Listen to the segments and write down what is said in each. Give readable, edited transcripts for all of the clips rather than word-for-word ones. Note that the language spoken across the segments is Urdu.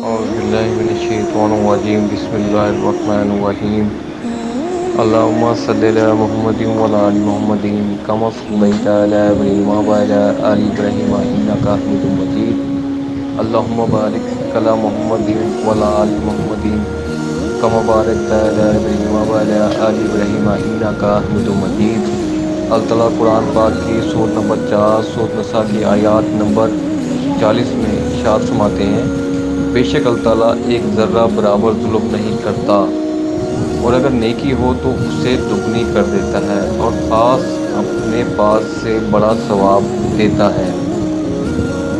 أعوذ بالله من الشيطان الرجيم بسم الله الرحمن الرحيم اللهم صل على محمد وعلى آل محمد كما صليت على إبراهيم وعلى آل إبراهيم إنك حميد مجيد اللهم بارك على محمد وعلى آل محمد كما باركت على إبراهيم وعلى آل إبراهيم إنك حميد مجيد۔ اللہ تعالیٰ قرآن پاک کی سورۃ نمبر 4 سورۃ نساء کی آیات نمبر 40 میں ارشاد فرماتے ہیں، بے شک اللہ تعالیٰ ایک ذرہ برابر ظلم نہیں کرتا، اور اگر نیکی ہو تو اسے دگنی کر دیتا ہے اور خاص اپنے پاس سے بڑا ثواب دیتا ہے۔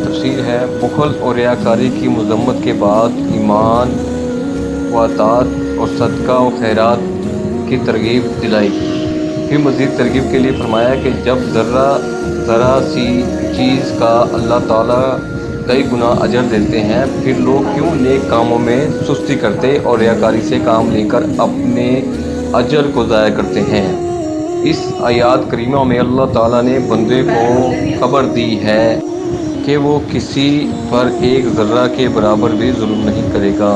تفسیر ہے، بخل اور ریاکاری کی مذمت کے بعد ایمان و اطاعت اور صدقہ و خیرات کی ترغیب دلائی، پھر مزید ترغیب کے لیے فرمایا کہ جب ذرا سی چیز کا اللہ تعالیٰ کئی گنا اجر دیتے ہیں، پھر لوگ کیوں نیک کاموں میں سستی کرتے اور ریاکاری سے کام لے کر اپنے اجر کو ضائع کرتے ہیں۔ اس آیات کریمہ میں اللہ تعالیٰ نے بندے کو خبر دی ہے کہ وہ کسی پر ایک ذرہ کے برابر بھی ظلم نہیں کرے گا،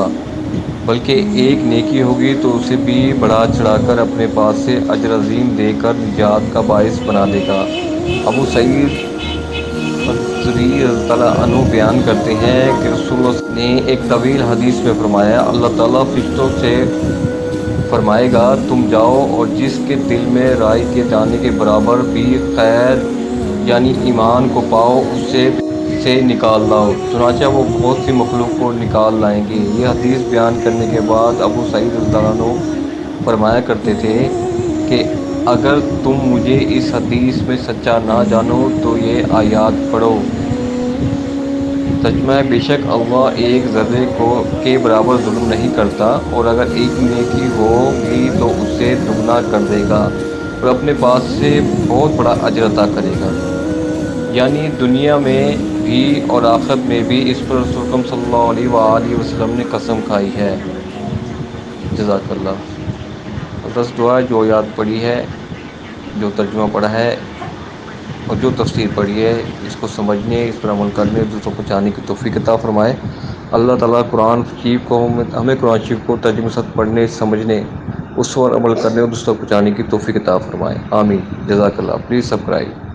بلکہ ایک نیکی ہوگی تو اسے بھی بڑھا چڑھا کر اپنے پاس سے اجر عظیم دے کر نجات کا باعث بنا دے گا۔ ابو سعید خدری رضی اللہ عنہ بیان کرتے ہیں کہ رسول اللہ نے ایک طویل حدیث میں فرمایا، اللہ تعالیٰ فرشتوں سے فرمائے گا تم جاؤ اور جس کے دل میں رائے کے دانے کے برابر بھی خیر یعنی ایمان کو پاؤ اسے سے نکال لاؤ، چنانچہ وہ بہت سی مخلوق کو نکال لائیں گے۔ یہ حدیث بیان کرنے کے بعد ابو سعید رضی اللہ عنہ فرمایا کرتے تھے کہ اگر تم مجھے اس حدیث میں سچا نہ جانو تو یہ آیات پڑھو۔ ترجمہ ہے، بے شک اللہ ایک ذرے کے برابر ظلم نہیں کرتا، اور اگر ایک نیکی ہوگی تو اسے دگنا کر دے گا اور اپنے پاس سے بہت بڑا اجر عطا کرے گا، یعنی دنیا میں بھی اور آخرت میں بھی۔ اس پر رسول اکرم صلی اللہ علیہ وآلہ وسلم نے قسم کھائی ہے۔ جزاک اللہ۔ بس دعا ہے، جو یاد پڑھی ہے، جو ترجمہ پڑھا ہے اور جو تفسیر پڑھی ہے، اس کو سمجھنے، اس پر عمل کرنے، دوسروں کو جاننے کی توفیق عطا فرمائے۔ اللہ تعالیٰ قرآن شریف کو ہمیں قرآن شریف کو ترجمے کے ساتھ پڑھنے، سمجھنے، اس پر عمل کرنے اور دوسروں کو جاننے کی توفیق عطا فرمائے۔ آمین۔ جزاک اللہ۔ Please subscribe.